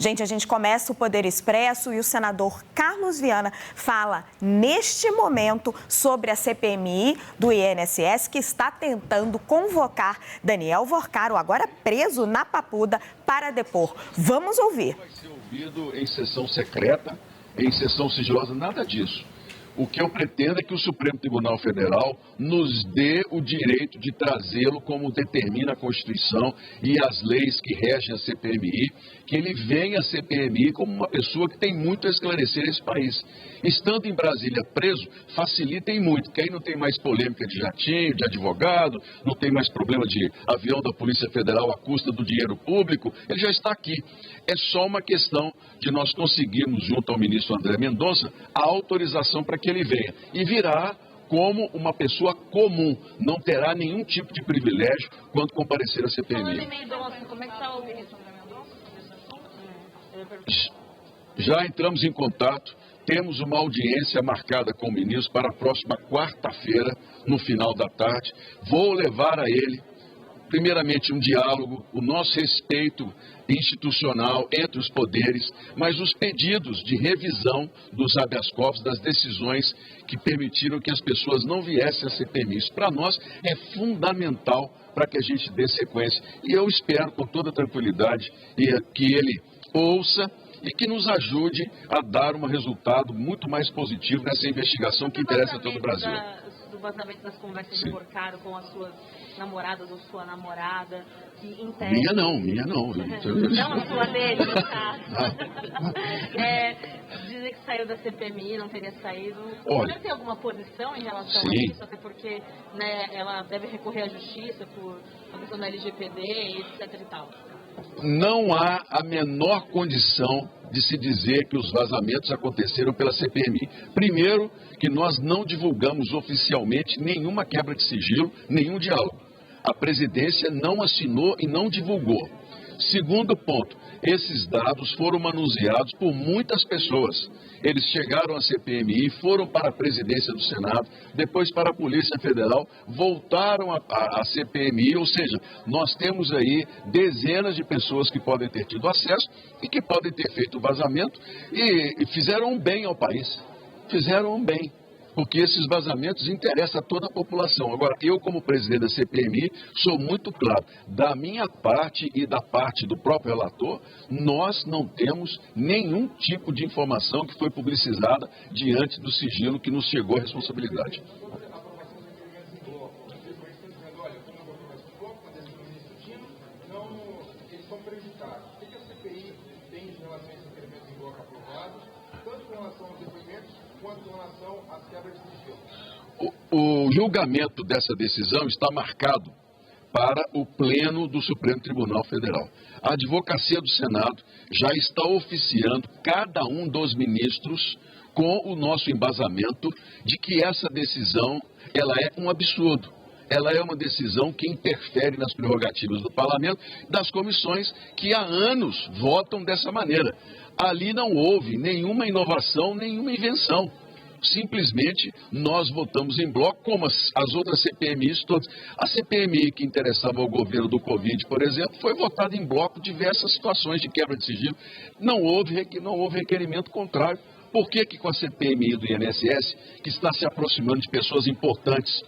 Gente, a gente começa o Poder Expresso e o senador Carlos Viana fala neste momento sobre a CPMI do INSS que está tentando convocar Daniel Worcaro, agora preso na Papuda, para depor. Vamos ouvir. Vai ser ouvido em sessão secreta, em sessão sigilosa, nada disso. O que eu pretendo é que o Supremo Tribunal Federal nos dê o direito de trazê-lo, como determina a Constituição e as leis que regem a CPMI, que ele venha à CPMI como uma pessoa que tem muito a esclarecer esse país. Estando em Brasília preso, facilita em muito, porque aí não tem mais polêmica de jatinho, de advogado, não tem mais problema de avião da Polícia Federal à custa do dinheiro público, ele já está aqui. É só uma questão de nós conseguirmos, junto ao ministro André Mendonça, a autorização para que ele venha. E virá como uma pessoa comum, não terá nenhum tipo de privilégio quando comparecer à CPMI. Falando em Mendonça, como é que está o ministro André Mendonça? Já entramos em contato, temos uma audiência marcada com o ministro para a próxima quarta-feira, no final da tarde. Vou levar a ele, primeiramente, um diálogo, o nosso respeito institucional entre os poderes, mas os pedidos de revisão dos habeas corpus, das decisões que permitiram que as pessoas não viessem a CPMI. Isso, para nós, é fundamental para que a gente dê sequência. E eu espero, com toda tranquilidade, que ele ouça e que nos ajude a dar um resultado muito mais positivo nessa investigação que interessa a todo o Brasil. Do vazamento das conversas de Worcaro com as suas namoradas ou sua namorada, que em tese... Minha não. Não, a sua dele, no caso. Dizer que saiu da CPMI, não teria saído. Olha, você tem alguma posição em relação a isso? Até porque, né, ela deve recorrer à justiça por a questão da LGPD e etc e tal. Não há a menor condição de se dizer que os vazamentos aconteceram pela CPMI. Primeiro, que nós não divulgamos oficialmente nenhuma quebra de sigilo, nenhum diálogo. A presidência não assinou e não divulgou. Segundo ponto, esses dados foram manuseados por muitas pessoas. Eles chegaram à CPMI, foram para a presidência do Senado, depois para a Polícia Federal, voltaram à CPMI, ou seja, nós temos aí dezenas de pessoas que podem ter tido acesso e que podem ter feito o vazamento e fizeram um bem ao país. Fizeram um bem. Porque esses vazamentos interessam a toda a população. Agora, eu, como presidente da CPMI, sou muito claro, da minha parte e da parte do próprio relator, nós não temos nenhum tipo de informação que foi publicizada diante do sigilo que nos chegou à responsabilidade. O julgamento dessa decisão está marcado para o Pleno do Supremo Tribunal Federal. A Advocacia do Senado já está oficiando cada um dos ministros com o nosso embasamento de que essa decisão ela é um absurdo. Ela é uma decisão que interfere nas prerrogativas do Parlamento, das comissões que há anos votam dessa maneira. Ali não houve nenhuma inovação, nenhuma invenção. Simplesmente nós votamos em bloco, como as outras CPMIs todas. A CPMI que interessava ao governo do Covid, por exemplo, foi votada em bloco diversas situações de quebra de sigilo. Não houve requerimento contrário. Por que com a CPMI do INSS, que está se aproximando de pessoas importantes,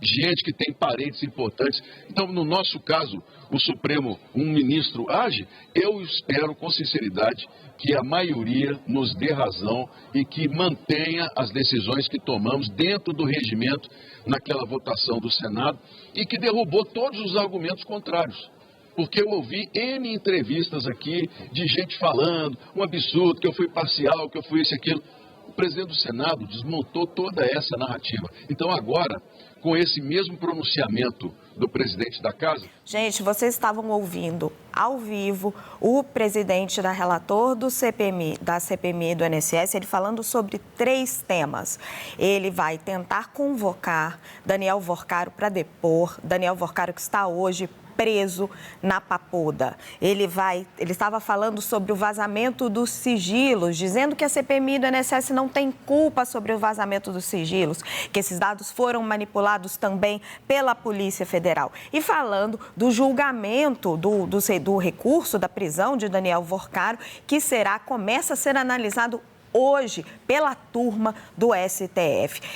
gente que tem parentes importantes. Então, no nosso caso, o Supremo, um ministro age, eu espero com sinceridade que a maioria nos dê razão e que mantenha as decisões que tomamos dentro do regimento naquela votação do Senado e que derrubou todos os argumentos contrários. Porque eu ouvi N entrevistas aqui de gente falando, um absurdo, que eu fui parcial, que eu fui isso e aquilo. O presidente do Senado desmontou toda essa narrativa. Então agora, com esse mesmo pronunciamento do presidente da Casa... Gente, vocês estavam ouvindo ao vivo o presidente da relator da CPMI do INSS, ele falando sobre 3 temas. Ele vai tentar convocar Daniel Worcaro para depor, Daniel Worcaro que está hoje preso na Papuda. Ele estava falando sobre o vazamento dos sigilos, dizendo que a CPMI do INSS não tem culpa sobre o vazamento dos sigilos, que esses dados foram manipulados também pela Polícia Federal. E falando do julgamento do recurso da prisão de Daniel Worcaro, que começa a ser analisado hoje pela turma do STF.